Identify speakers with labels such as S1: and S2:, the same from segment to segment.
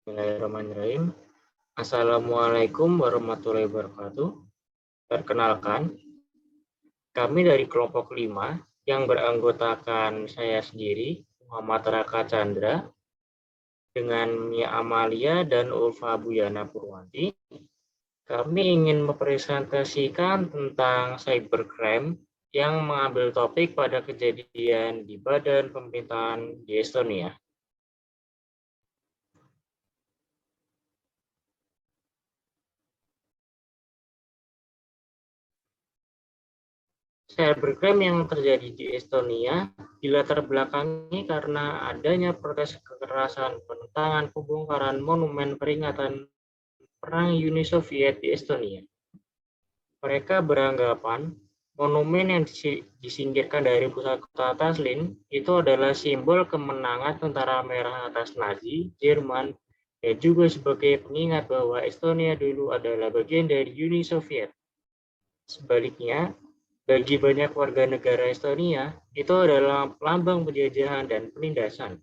S1: Bismillahirrahmanirrahim. Assalamualaikum warahmatullahi wabarakatuh. Perkenalkan, kami dari kelompok 5 yang beranggotakan saya sendiri, Muhammad Raka Chandra, dengan Mia Amalia dan Ulfa Buyana Purwanti. Kami ingin mempresentasikan tentang cybercrime yang mengambil topik pada kejadian di Badan Pemerintahan di Estonia. Cybercrime yang terjadi di Estonia dilatar belakangi karena adanya protes kekerasan penentangan pembongkaran monumen peringatan Perang Uni Soviet di Estonia. Mereka beranggapan monumen yang disingkirkan dari pusat kota Tallinn itu adalah simbol kemenangan tentara merah atas Nazi, Jerman, dan juga sebagai pengingat bahwa Estonia dulu adalah bagian dari Uni Soviet. Sebaliknya, bagi banyak warga negara Estonia, itu adalah lambang penjajahan dan penindasan.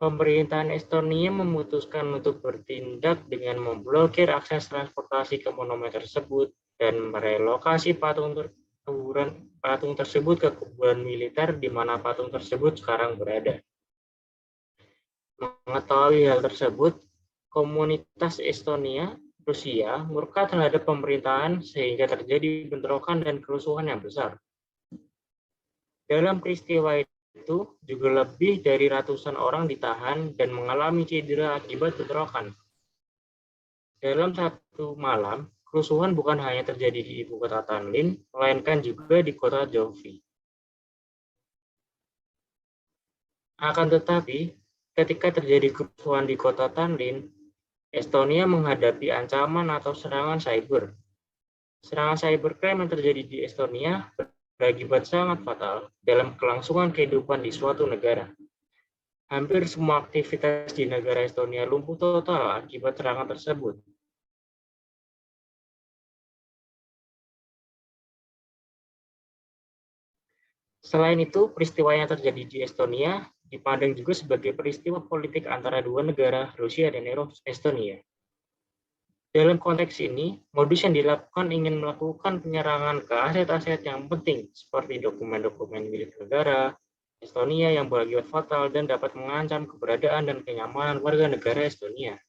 S1: Pemerintahan Estonia memutuskan untuk bertindak dengan memblokir akses transportasi ke monumen tersebut dan merelokasi patung tersebut ke kuburan militer di mana patung tersebut sekarang berada. Mengetahui hal tersebut, komunitas Estonia Rusia murka terhadap pemerintahan sehingga terjadi bentrokan dan kerusuhan yang besar. Dalam peristiwa itu juga lebih dari ratusan orang ditahan dan mengalami cedera akibat bentrokan. Dalam satu malam, kerusuhan bukan hanya terjadi di ibu kota Tallinn, melainkan juga di kota Jofi. Akan tetapi, ketika terjadi kerusuhan di kota Tallinn, Estonia menghadapi ancaman atau serangan cyber. Serangan cybercrime yang terjadi di Estonia berakibat sangat fatal dalam kelangsungan kehidupan di suatu negara. Hampir semua aktivitas di negara Estonia lumpuh total akibat serangan tersebut. Selain itu, peristiwa yang terjadi di Estonia dipandang juga sebagai peristiwa politik antara dua negara, Rusia dan Estonia. Dalam konteks ini, modus yang dilakukan ingin melakukan penyerangan ke aset-aset yang penting, seperti dokumen-dokumen milik negara Estonia yang berakibat fatal dan dapat mengancam keberadaan dan kenyamanan warga negara Estonia.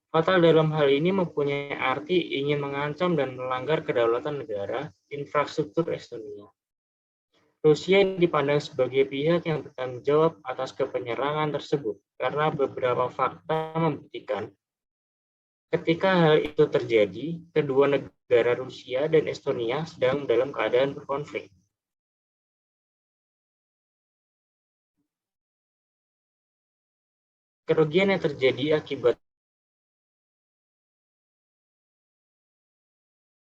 S1: Fatal dalam hal ini mempunyai arti ingin mengancam dan melanggar kedaulatan negara, infrastruktur Estonia. Rusia dipandang sebagai pihak yang bertanggung jawab atas penyerangan tersebut karena beberapa fakta membuktikan ketika hal itu terjadi, kedua negara Rusia dan Estonia sedang dalam keadaan berkonflik. Kerugian yang terjadi akibat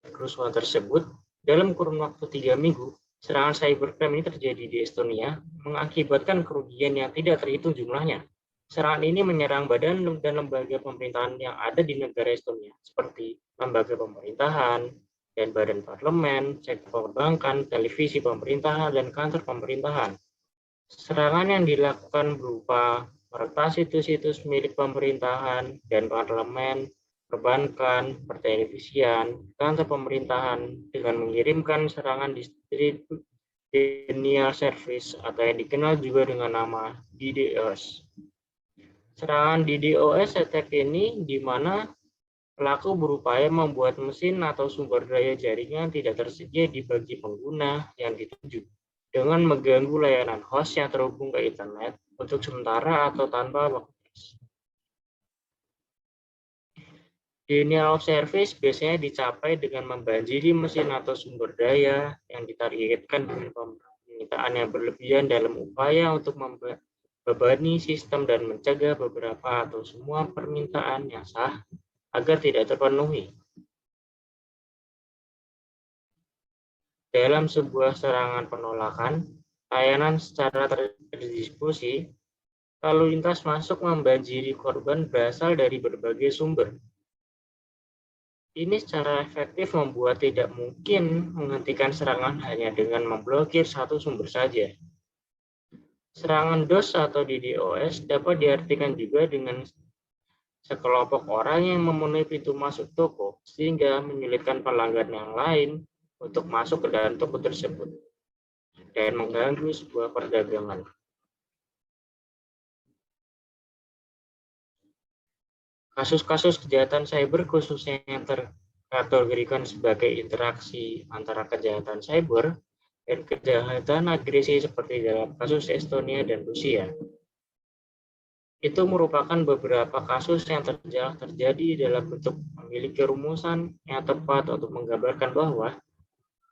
S1: kerusuhan tersebut dalam kurun waktu 3 minggu, serangan cybercrime ini terjadi di Estonia mengakibatkan kerugian yang tidak terhitung jumlahnya. Serangan ini menyerang badan dan lembaga pemerintahan yang ada di negara Estonia, seperti lembaga pemerintahan dan badan parlemen, sektor perbankan, televisi pemerintahan, dan kantor pemerintahan. Serangan yang dilakukan berupa meretas situs-situs milik pemerintahan dan parlemen, perbankan, pertelevisian, kantor pemerintahan dengan mengirimkan serangan denial service atau yang dikenal juga dengan nama DDoS. Serangan DDoS attack ini di mana pelaku berupaya membuat mesin atau sumber daya jaringan tidak tersedia di bagi pengguna yang dituju dengan mengganggu layanan host yang terhubung ke internet untuk sementara atau tanpa waktu. Denial of service biasanya dicapai dengan membanjiri mesin atau sumber daya yang ditargetkan dengan permintaan yang berlebihan dalam upaya untuk membebani sistem dan mencegah beberapa atau semua permintaan yang sah agar tidak terpenuhi. Dalam sebuah serangan penolakan, layanan secara terdistribusi, lalu lintas masuk membanjiri korban berasal dari berbagai sumber. Ini secara efektif membuat tidak mungkin menghentikan serangan hanya dengan memblokir satu sumber saja. Serangan DOS atau DDoS dapat diartikan juga dengan sekelompok orang yang memenuhi pintu masuk toko sehingga menyulitkan pelanggan yang lain untuk masuk ke dalam toko tersebut dan mengganggu sebuah perdagangan. Kasus-kasus kejahatan cyber khususnya yang terkategorikan sebagai interaksi antara kejahatan cyber dan kejahatan agresi seperti dalam kasus Estonia dan Rusia. Itu merupakan beberapa kasus yang terjadi dalam bentuk memiliki rumusan yang tepat untuk menggambarkan bahwa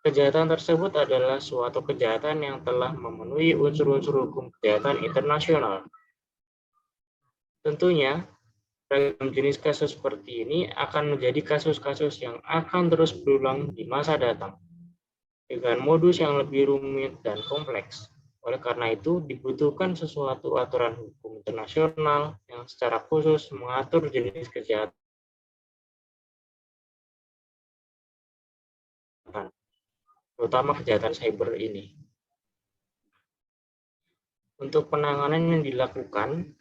S1: kejahatan tersebut adalah suatu kejahatan yang telah memenuhi unsur-unsur hukum kejahatan internasional. Tentunya, beragam jenis kasus seperti ini akan menjadi kasus-kasus yang akan terus berulang di masa datang, dengan modus yang lebih rumit dan kompleks. Oleh karena itu, dibutuhkan sesuatu aturan hukum internasional yang secara khusus mengatur jenis kejahatan, terutama kejahatan cyber ini. Untuk penanganan yang dilakukan,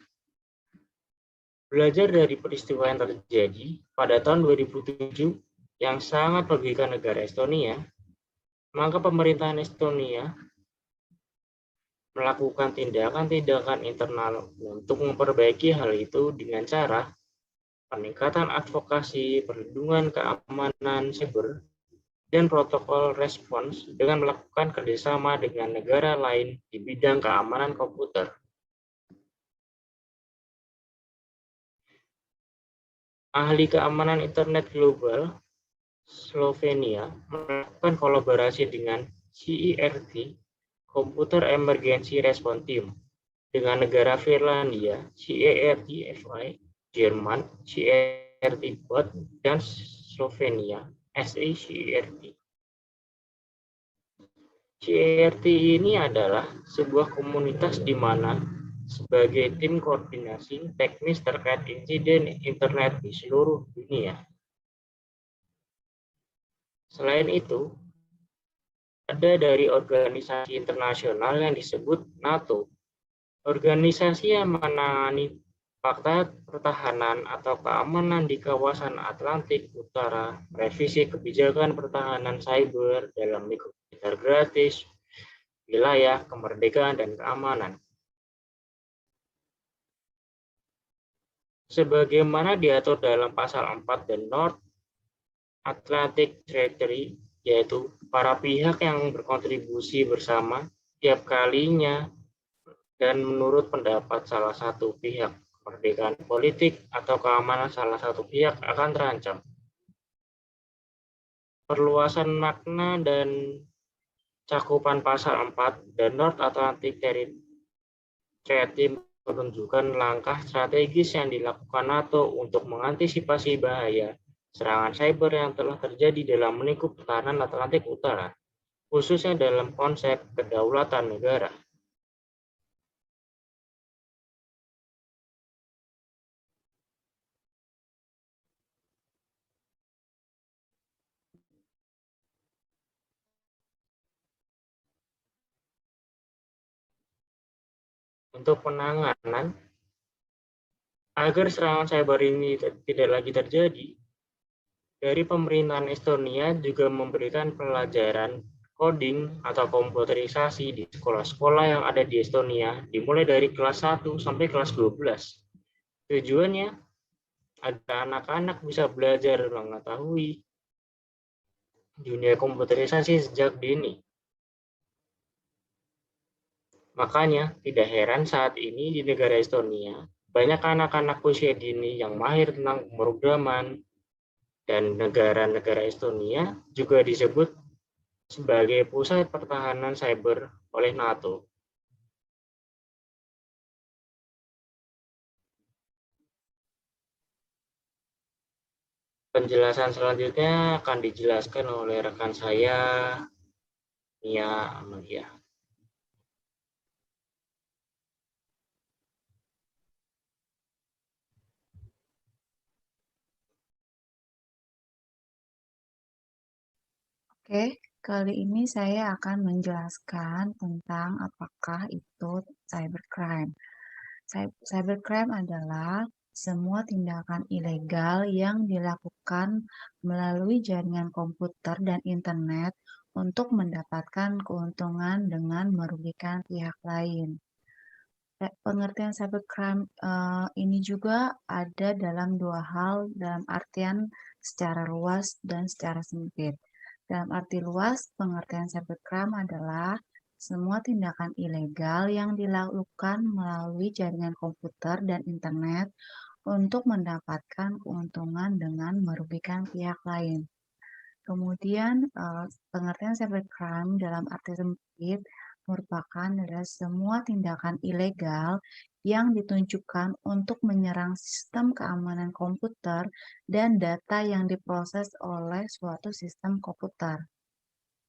S1: belajar dari peristiwa yang terjadi pada tahun 2007 yang sangat merugikan negara Estonia, maka pemerintahan Estonia melakukan tindakan-tindakan internal untuk memperbaiki hal itu dengan cara peningkatan advokasi, perlindungan keamanan siber, dan protokol respons dengan melakukan kerjasama dengan negara lain di bidang keamanan komputer. Ahli keamanan internet global Slovenia melakukan kolaborasi dengan CERT, Computer Emergency Response Team, dengan negara Finlandia, CERT-FI, Jerman, CERT-BOT, dan Slovenia, SECERT. CERT ini adalah sebuah komunitas di mana sebagai tim koordinasi teknis terkait insiden internet di seluruh dunia. Selain itu, ada dari organisasi internasional yang disebut NATO, organisasi yang menangani fakta pertahanan atau keamanan di kawasan Atlantik Utara, revisi kebijakan pertahanan cyber dalam militer gratis, wilayah, kemerdekaan, dan keamanan. Sebagaimana diatur dalam pasal 4 dan North Atlantic Treaty, yaitu para pihak yang berkontribusi bersama tiap kalinya dan menurut pendapat salah satu pihak, kemerdekaan politik atau keamanan salah satu pihak akan terancam. Perluasan makna dan cakupan pasal 4 dan North Atlantic Treaty menunjukkan langkah strategis yang dilakukan NATO untuk mengantisipasi bahaya serangan cyber yang telah terjadi dalam lingkup pertahanan Atlantik Utara, khususnya dalam konsep kedaulatan negara. Untuk penanganan, agar serangan cyber ini tidak lagi terjadi, dari pemerintahan Estonia juga memberikan pelajaran coding atau komputerisasi di sekolah-sekolah yang ada di Estonia, dimulai dari kelas 1 sampai kelas 12. Tujuannya agar anak-anak bisa belajar mengetahui dunia komputerisasi sejak dini. Makanya, tidak heran saat ini di negara Estonia, banyak anak-anak usia dini yang mahir tentang pemrograman, dan negara-negara Estonia juga disebut sebagai pusat pertahanan cyber oleh NATO. Penjelasan selanjutnya akan dijelaskan oleh rekan saya, Nia Amalia.
S2: Oke, Kali ini saya akan menjelaskan tentang apakah itu cybercrime. Cybercrime adalah semua tindakan ilegal yang dilakukan melalui jaringan komputer dan internet untuk mendapatkan keuntungan dengan merugikan pihak lain. Pengertian cybercrime ini juga ada dalam dua hal, dalam artian secara luas dan secara sempit. Dalam arti luas, pengertian cybercrime adalah semua tindakan ilegal yang dilakukan melalui jaringan komputer dan internet untuk mendapatkan keuntungan dengan merugikan pihak lain. Kemudian, pengertian cybercrime dalam arti sempit merupakan adalah semua tindakan ilegal yang ditunjukkan untuk menyerang sistem keamanan komputer dan data yang diproses oleh suatu sistem komputer.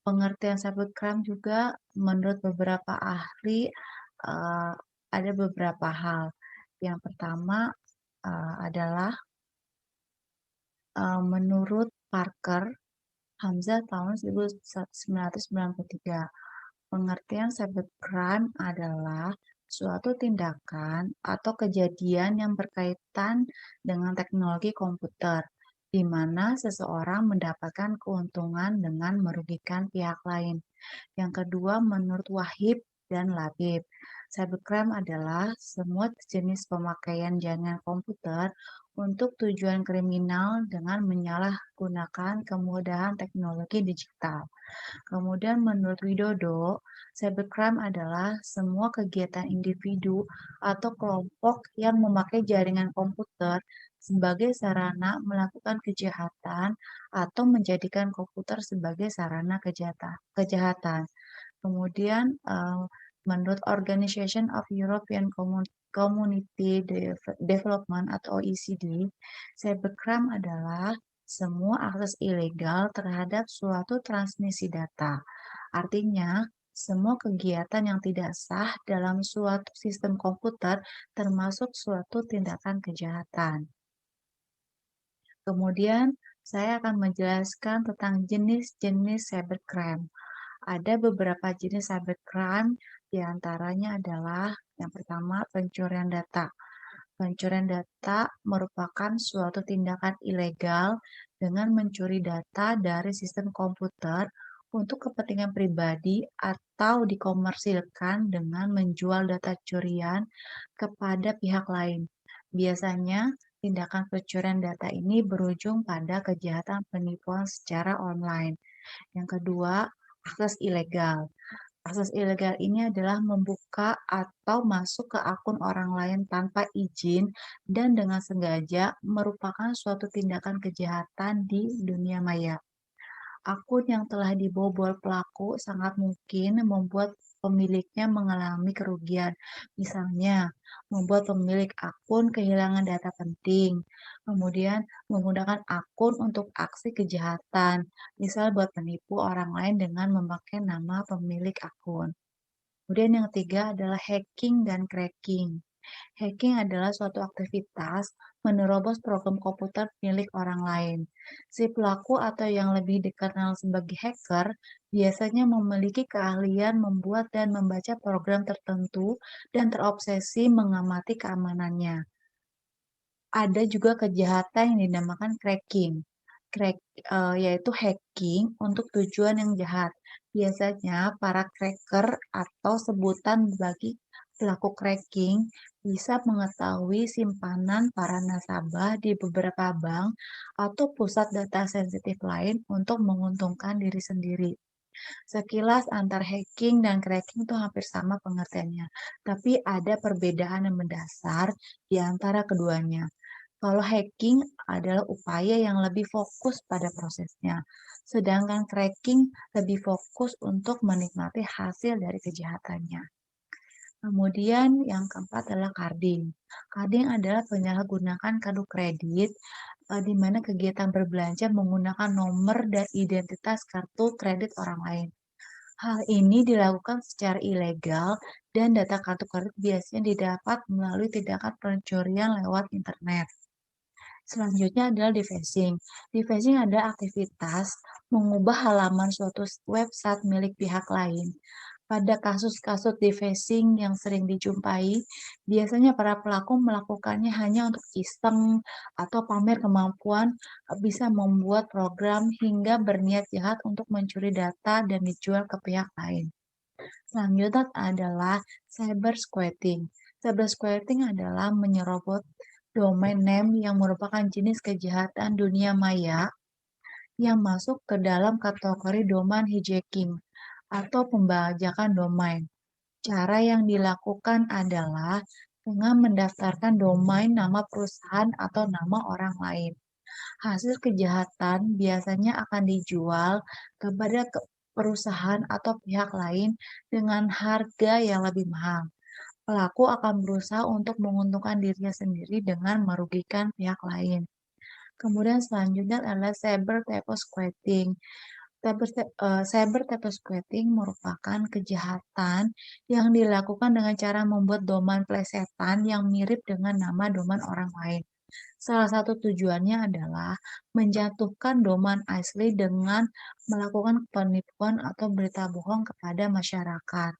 S2: Pengertian cybercrime juga menurut beberapa ahli, ada beberapa hal. Yang pertama, adalah, menurut Parker Hamzah tahun 1993. Pengertian cybercrime adalah suatu tindakan atau kejadian yang berkaitan dengan teknologi komputer, di mana seseorang mendapatkan keuntungan dengan merugikan pihak lain. Yang kedua, menurut Wahib dan Labib, cybercrime adalah semua jenis pemakaian jaringan komputer untuk tujuan kriminal dengan menyalahgunakan kemudahan teknologi digital. Kemudian menurut Widodo, cybercrime adalah semua kegiatan individu atau kelompok yang memakai jaringan komputer sebagai sarana melakukan kejahatan atau menjadikan komputer sebagai sarana kejahatan. Kemudian menurut Organization of European Community Development atau OECD, cybercrime adalah semua akses ilegal terhadap suatu transmisi data. Artinya, semua kegiatan yang tidak sah dalam suatu sistem komputer termasuk suatu tindakan kejahatan. Kemudian, saya akan menjelaskan tentang jenis-jenis cybercrime. Ada beberapa jenis cybercrime, diantaranya adalah yang pertama pencurian data. Pencurian data merupakan suatu tindakan ilegal dengan mencuri data dari sistem komputer untuk kepentingan pribadi atau dikomersilkan dengan menjual data curian kepada pihak lain. Biasanya, tindakan pencurian data ini berujung pada kejahatan penipuan secara online. Yang kedua, akses ilegal. Akses ilegal ini adalah membuka atau masuk ke akun orang lain tanpa izin dan dengan sengaja merupakan suatu tindakan kejahatan di dunia maya. Akun yang telah dibobol pelaku sangat mungkin membuat pemiliknya mengalami kerugian. Misalnya, membuat pemilik akun kehilangan data penting, kemudian menggunakan akun untuk aksi kejahatan, misal buat menipu orang lain dengan memakai nama pemilik akun. Kemudian yang ketiga adalah hacking dan cracking. Hacking adalah suatu aktivitas menerobos program komputer milik orang lain. Si pelaku atau yang lebih dikenal sebagai hacker biasanya memiliki keahlian membuat dan membaca program tertentu dan terobsesi mengamati keamanannya. Ada juga kejahatan yang dinamakan cracking, yaitu hacking untuk tujuan yang jahat. Biasanya para cracker atau sebutan bagi pelaku cracking bisa mengetahui simpanan para nasabah di beberapa bank atau pusat data sensitif lain untuk menguntungkan diri sendiri. Sekilas antar hacking dan cracking itu hampir sama pengertiannya, tapi ada perbedaan yang mendasar di antara keduanya. Kalau hacking adalah upaya yang lebih fokus pada prosesnya, sedangkan cracking lebih fokus untuk menikmati hasil dari kejahatannya. Kemudian yang keempat adalah carding. Carding adalah penyalahgunaan kartu kredit, di mana kegiatan berbelanja menggunakan nomor dan identitas kartu kredit orang lain. Hal ini dilakukan secara ilegal dan data kartu kredit biasanya didapat melalui tindakan pencurian lewat internet. Selanjutnya adalah defacing. Defacing adalah aktivitas mengubah halaman suatu website milik pihak lain. Pada kasus-kasus defacing yang sering dijumpai, biasanya para pelaku melakukannya hanya untuk iseng atau pamer kemampuan bisa membuat program hingga berniat jahat untuk mencuri data dan dijual ke pihak lain. Selanjutnya adalah cyber squatting. Cyber squatting adalah menyerobot domain name yang merupakan jenis kejahatan dunia maya yang masuk ke dalam kategori domain hijacking atau pembajakan domain. Cara yang dilakukan adalah dengan mendaftarkan domain nama perusahaan atau nama orang lain. Hasil kejahatan biasanya akan dijual kepada perusahaan atau pihak lain dengan harga yang lebih mahal. Pelaku akan berusaha untuk menguntungkan dirinya sendiri dengan merugikan pihak lain. Kemudian selanjutnya adalah cyber typo squatting. Cyber typo squatting merupakan kejahatan yang dilakukan dengan cara membuat domain plesetan yang mirip dengan nama domain orang lain. Salah satu tujuannya adalah menjatuhkan domain asli dengan melakukan penipuan atau berita bohong kepada masyarakat.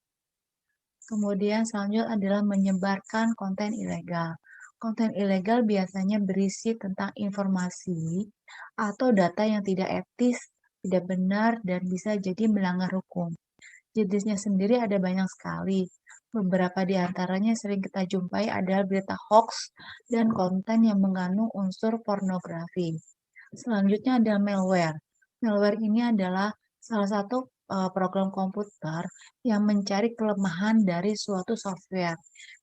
S2: Kemudian selanjutnya adalah menyebarkan konten ilegal. Konten ilegal biasanya berisi tentang informasi atau data yang tidak etis, tidak benar, dan bisa jadi melanggar hukum. Jenisnya sendiri ada banyak sekali. Beberapa di antaranya sering kita jumpai adalah berita hoax dan konten yang mengandung unsur pornografi. Selanjutnya ada malware. Malware ini adalah salah satu program komputer yang mencari kelemahan dari suatu software.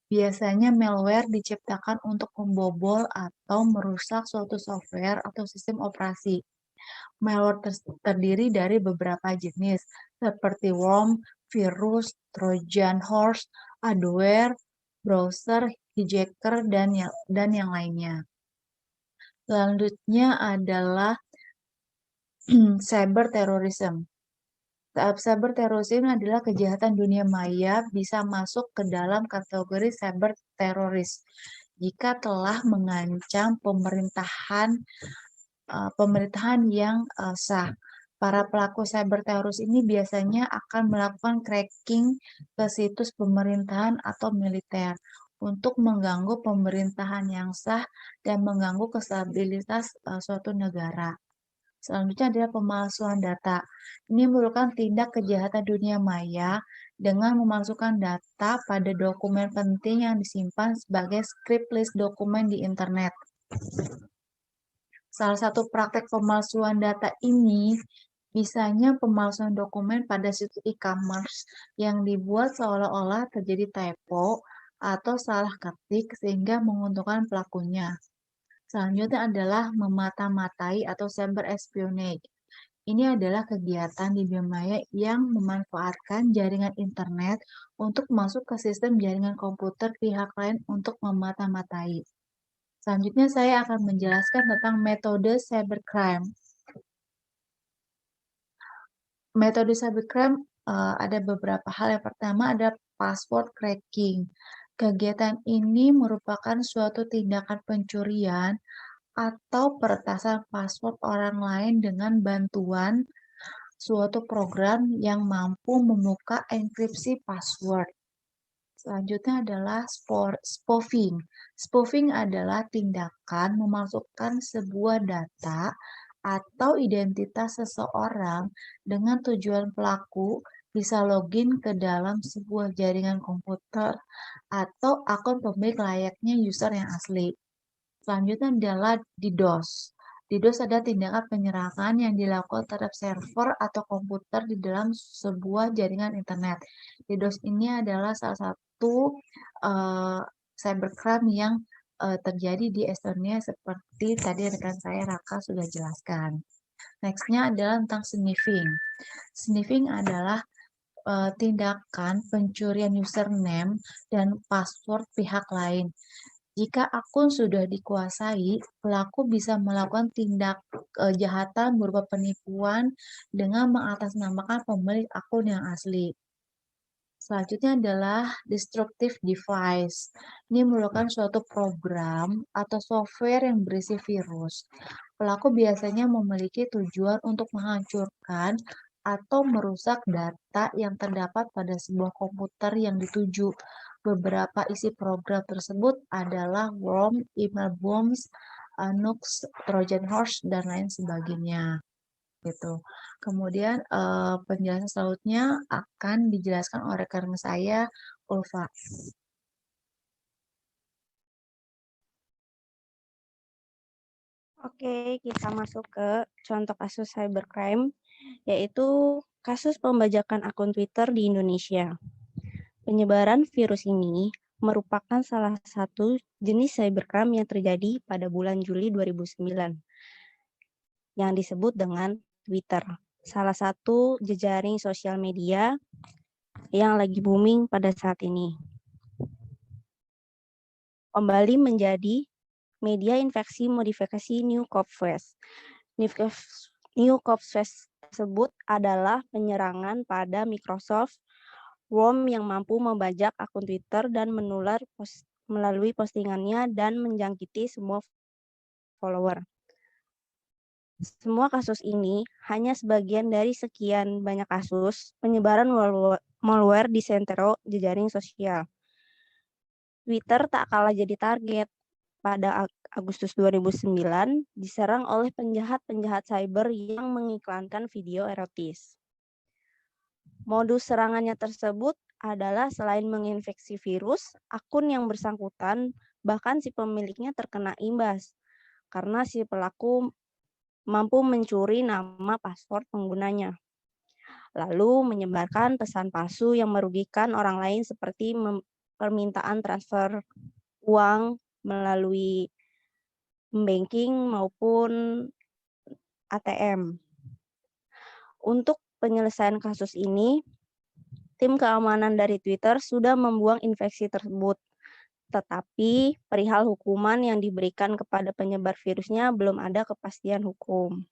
S2: Biasanya malware diciptakan untuk membobol atau merusak suatu software atau sistem operasi. Malware terdiri dari beberapa jenis, seperti worm, virus, trojan horse, adware, browser, hijacker, dan yang lainnya. Selanjutnya adalah cyber terrorism. Cyber terrorism adalah kejahatan dunia maya bisa masuk ke dalam kategori cyber teroris jika telah mengancam pemerintahan yang sah. Para pelaku cyber teroris ini biasanya akan melakukan cracking ke situs pemerintahan atau militer untuk mengganggu pemerintahan yang sah dan mengganggu stabilitas suatu negara. Selanjutnya adalah pemalsuan data. Ini merupakan tindak kejahatan dunia maya dengan memasukkan data pada dokumen penting yang disimpan sebagai script list dokumen di internet. Salah satu praktek pemalsuan data ini misalnya pemalsuan dokumen pada situs e-commerce yang dibuat seolah-olah terjadi typo atau salah ketik sehingga menguntungkan pelakunya. Selanjutnya adalah memata-matai atau cyber espionage. Ini adalah kegiatan di dunia maya yang memanfaatkan jaringan internet untuk masuk ke sistem jaringan komputer pihak lain untuk memata-matai. Selanjutnya saya akan menjelaskan tentang metode cybercrime. Metode cybercrime ada beberapa hal. Yang pertama ada password cracking. Kegiatan ini merupakan suatu tindakan pencurian atau peretasan password orang lain dengan bantuan suatu program yang mampu membuka enkripsi password. Selanjutnya adalah spoofing. Spoofing adalah tindakan memasukkan sebuah data atau identitas seseorang dengan tujuan pelaku bisa login ke dalam sebuah jaringan komputer atau akun pemilik layaknya user yang asli. Selanjutnya adalah DDoS. DDoS adalah tindakan penyerangan yang dilakukan terhadap server atau komputer di dalam sebuah jaringan internet. DDoS ini adalah salah satu cybercrime yang terjadi di Estonia seperti tadi rekan saya Raka sudah jelaskan. Nextnya adalah tentang sniffing. Sniffing adalah tindakan pencurian username dan password pihak lain. Jika akun sudah dikuasai, pelaku bisa melakukan tindak kejahatan berupa penipuan dengan mengatasnamakan pemilik akun yang asli. Selanjutnya adalah destructive device. Ini merupakan suatu program atau software yang berisi virus. Pelaku biasanya memiliki tujuan untuk menghancurkan atau merusak data yang terdapat pada sebuah komputer yang dituju. Beberapa isi program tersebut adalah worm, email bombs, nukes, Trojan horse, dan lain sebagainya gitu. Kemudian penjelasan selanjutnya akan dijelaskan oleh rekan saya, Ulfa.
S3: Oke, kita masuk ke contoh kasus cybercrime, yaitu kasus pembajakan akun Twitter di Indonesia. Penyebaran virus ini merupakan salah satu jenis cybercrime yang terjadi pada bulan Juli 2009, yang disebut dengan Twitter, salah satu jejaring sosial media yang lagi booming pada saat ini. Kembali menjadi media infeksi modifikasi New Copfest. New Copfest tersebut adalah penyerangan pada Microsoft worm yang mampu membajak akun Twitter dan menular melalui postingannya dan menjangkiti semua follower. Semua kasus ini hanya sebagian dari sekian banyak kasus penyebaran malware di sentero jejaring sosial. Twitter tak kalah jadi target. Pada Agustus 2009, diserang oleh penjahat-penjahat cyber yang mengiklankan video erotis. Modus serangannya tersebut adalah selain menginfeksi virus, akun yang bersangkutan bahkan si pemiliknya terkena imbas karena si pelaku mampu mencuri nama password penggunanya. Lalu menyebarkan pesan palsu yang merugikan orang lain seperti permintaan transfer uang melalui banking maupun ATM. Untuk penyelesaian kasus ini, tim keamanan dari Twitter sudah membuang infeksi tersebut. Tetapi perihal hukuman yang diberikan kepada penyebar virusnya belum ada kepastian hukum.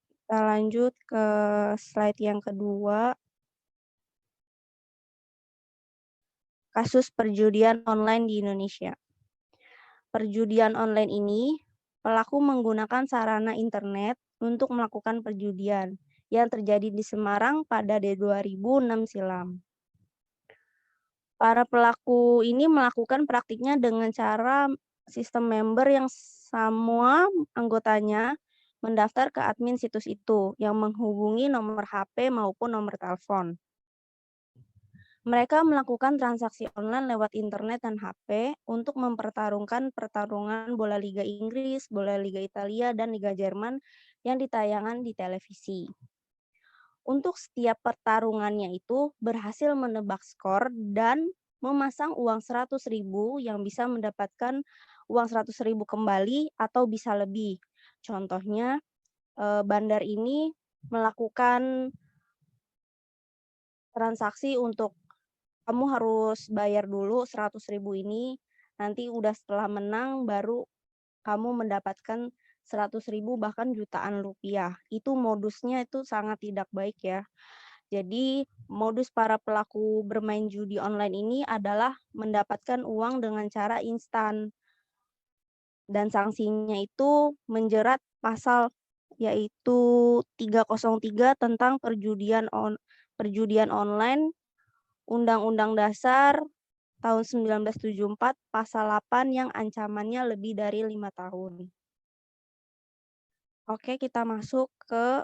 S3: Kita lanjut ke slide yang kedua. Kasus perjudian online di Indonesia. Perjudian online ini, pelaku menggunakan sarana internet untuk melakukan perjudian yang terjadi di Semarang pada 2006 silam. Para pelaku ini melakukan praktiknya dengan cara sistem member yang semua anggotanya mendaftar ke admin situs itu yang menghubungi nomor HP maupun nomor telepon. Mereka melakukan transaksi online lewat internet dan HP untuk mempertarungkan pertarungan bola Liga Inggris, bola Liga Italia, dan Liga Jerman yang ditayangkan di televisi. Untuk setiap pertarungannya itu berhasil menebak skor dan memasang uang 100.000 yang bisa mendapatkan uang 100.000 kembali atau bisa lebih. Contohnya, bandar ini melakukan transaksi untuk kamu harus bayar dulu 100.000 ini, nanti udah setelah menang baru kamu mendapatkan 100.000 bahkan jutaan rupiah. Itu modusnya itu sangat tidak baik ya. Jadi modus para pelaku bermain judi online ini adalah mendapatkan uang dengan cara instan. Dan sanksinya itu menjerat pasal yaitu 303 tentang perjudian online Undang-Undang Dasar tahun 1974 pasal 8 yang ancamannya lebih dari 5 tahun. Oke, kita masuk ke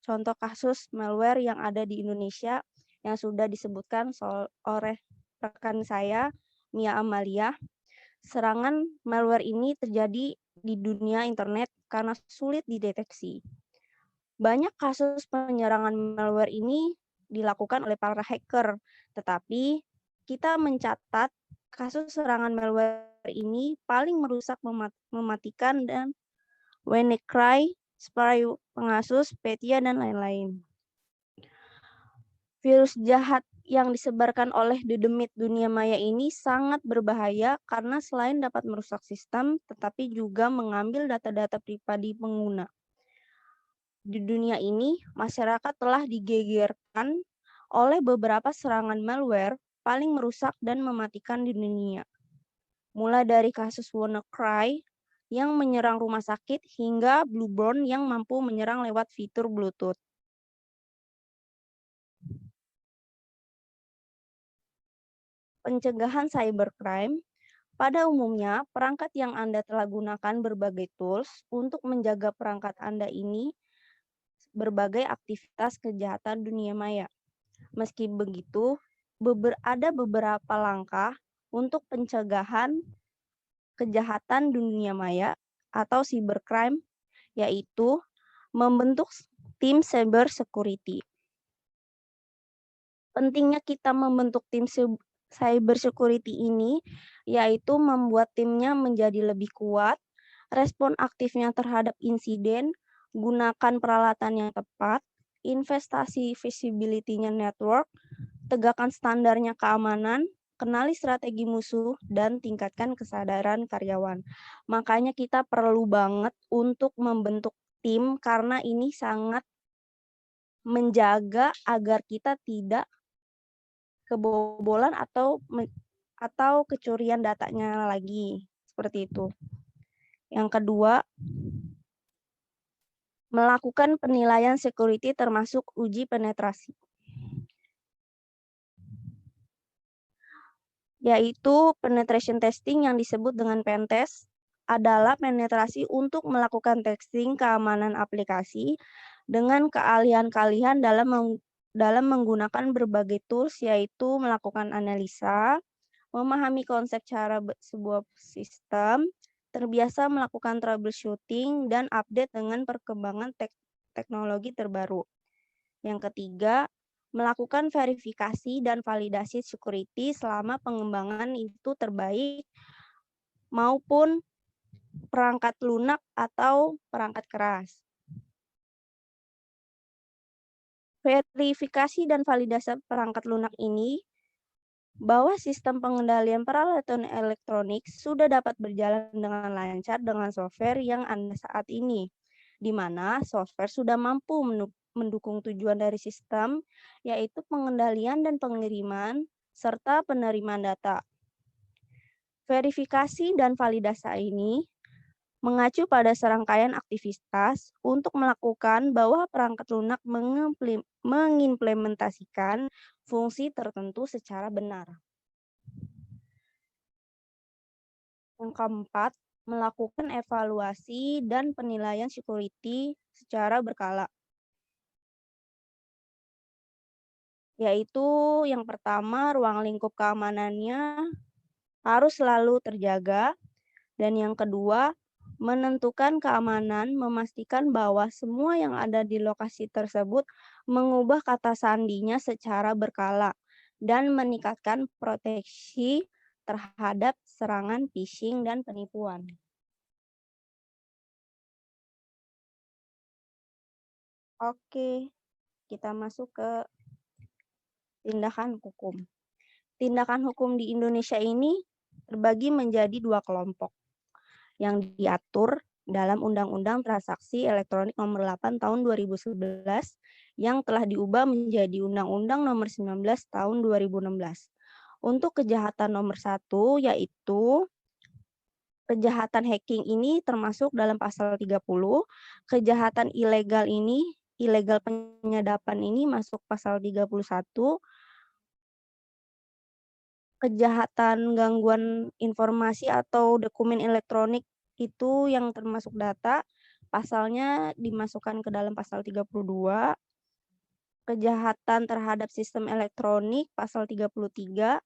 S3: contoh kasus malware yang ada di Indonesia yang sudah disebutkan oleh rekan saya, Mia Amalia. Serangan malware ini terjadi di dunia internet karena sulit dideteksi. Banyak kasus penyerangan malware ini dilakukan oleh para hacker, tetapi kita mencatat kasus serangan malware ini paling merusak mematikan dan WannaCry, Spray Pegasus, Petya, dan lain-lain. Virus jahat yang disebarkan oleh dedemit dunia maya ini sangat berbahaya karena selain dapat merusak sistem, tetapi juga mengambil data-data pribadi pengguna. Di dunia ini, masyarakat telah digegerkan oleh beberapa serangan malware paling merusak dan mematikan di dunia. Mulai dari kasus WannaCry yang menyerang rumah sakit hingga Blueborn yang mampu menyerang lewat fitur Bluetooth. Pencegahan cybercrime. Pada umumnya, perangkat yang Anda telah gunakan berbagai tools untuk menjaga perangkat Anda ini berbagai aktivitas kejahatan dunia maya. Meski begitu, ada beberapa langkah untuk pencegahan kejahatan dunia maya atau cybercrime, yaitu membentuk tim cyber security. Pentingnya kita membentuk tim cyber security ini yaitu membuat timnya menjadi lebih kuat, respon aktifnya terhadap insiden, gunakan peralatan yang tepat, investasi visibility-nya network, tegakkan standarnya keamanan, kenali strategi musuh, dan tingkatkan kesadaran karyawan. Makanya kita perlu banget untuk membentuk tim karena ini sangat menjaga agar kita tidak kebobolan atau kecurian datanya lagi, seperti itu. Yang kedua, melakukan penilaian security termasuk uji penetrasi, yaitu penetration testing yang disebut dengan pentest adalah penetrasi untuk melakukan testing keamanan aplikasi dengan keahlian-keahlian dalam menggunakan berbagai tools, yaitu melakukan analisa, memahami konsep cara sebuah sistem, terbiasa melakukan troubleshooting, dan update dengan perkembangan teknologi terbaru. Yang ketiga, melakukan verifikasi dan validasi security selama pengembangan itu terbaik maupun perangkat lunak atau perangkat keras. Verifikasi dan validasi perangkat lunak ini bahwa sistem pengendalian peralatan elektronik sudah dapat berjalan dengan lancar dengan software yang Anda saat ini, di mana software sudah mampu mendukung tujuan dari sistem, yaitu pengendalian dan pengiriman, serta penerimaan data. Verifikasi dan validasi ini mengacu pada serangkaian aktivitas untuk melakukan bahwa perangkat lunak mengimplementasikan fungsi tertentu secara benar. Yang keempat, melakukan evaluasi dan penilaian security secara berkala. Yaitu yang pertama, ruang lingkup keamanannya harus selalu terjaga. Dan yang kedua, menentukan keamanan, memastikan bahwa semua yang ada di lokasi tersebut mengubah kata sandinya secara berkala dan meningkatkan proteksi terhadap serangan phishing dan penipuan. Oke, kita masuk ke tindakan hukum. Tindakan hukum di Indonesia ini terbagi menjadi dua kelompok yang diatur dalam Undang-Undang Transaksi Elektronik Nomor 8 Tahun 2011 yang telah diubah menjadi Undang-Undang Nomor 19 Tahun 2016. Untuk kejahatan nomor 1 yaitu kejahatan hacking ini termasuk dalam pasal 30, kejahatan ilegal penyadapan ini masuk pasal 31, kejahatan gangguan informasi atau dokumen elektronik itu yang termasuk data, pasalnya dimasukkan ke dalam pasal 32, kejahatan terhadap sistem elektronik pasal 33,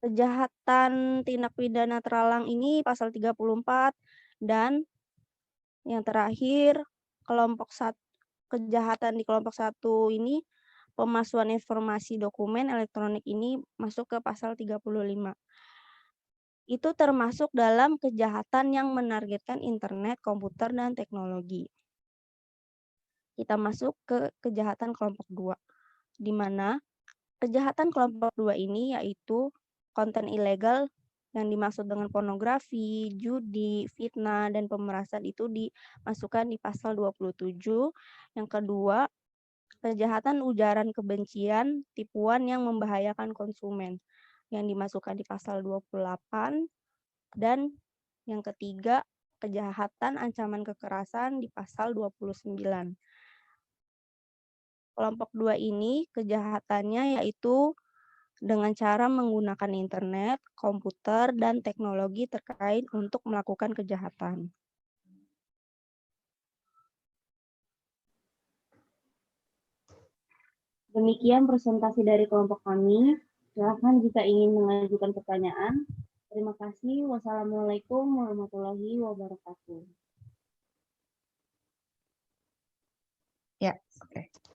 S3: kejahatan tindak pidana terlarang ini pasal 34, dan yang terakhir kejahatan di kelompok 1 ini pemalsuan informasi dokumen elektronik ini masuk ke pasal 35. Itu termasuk dalam kejahatan yang menargetkan internet, komputer, dan teknologi. Kita masuk ke kejahatan kelompok 2, di mana kejahatan kelompok 2 ini yaitu konten ilegal Yang dimaksud dengan pornografi, judi, fitnah, dan pemerasan itu dimasukkan di pasal 27. Yang kedua, kejahatan ujaran kebencian, tipuan yang membahayakan konsumen, yang dimasukkan di pasal 28. Dan yang ketiga, kejahatan ancaman kekerasan di pasal 29. Kelompok 2 ini kejahatannya yaitu dengan cara menggunakan internet, komputer, dan teknologi terkait untuk melakukan kejahatan. Demikian presentasi dari kelompok kami. Silakan jika ingin mengajukan pertanyaan. Terima kasih. Wassalamualaikum warahmatullahi wabarakatuh.
S2: Ya, oke.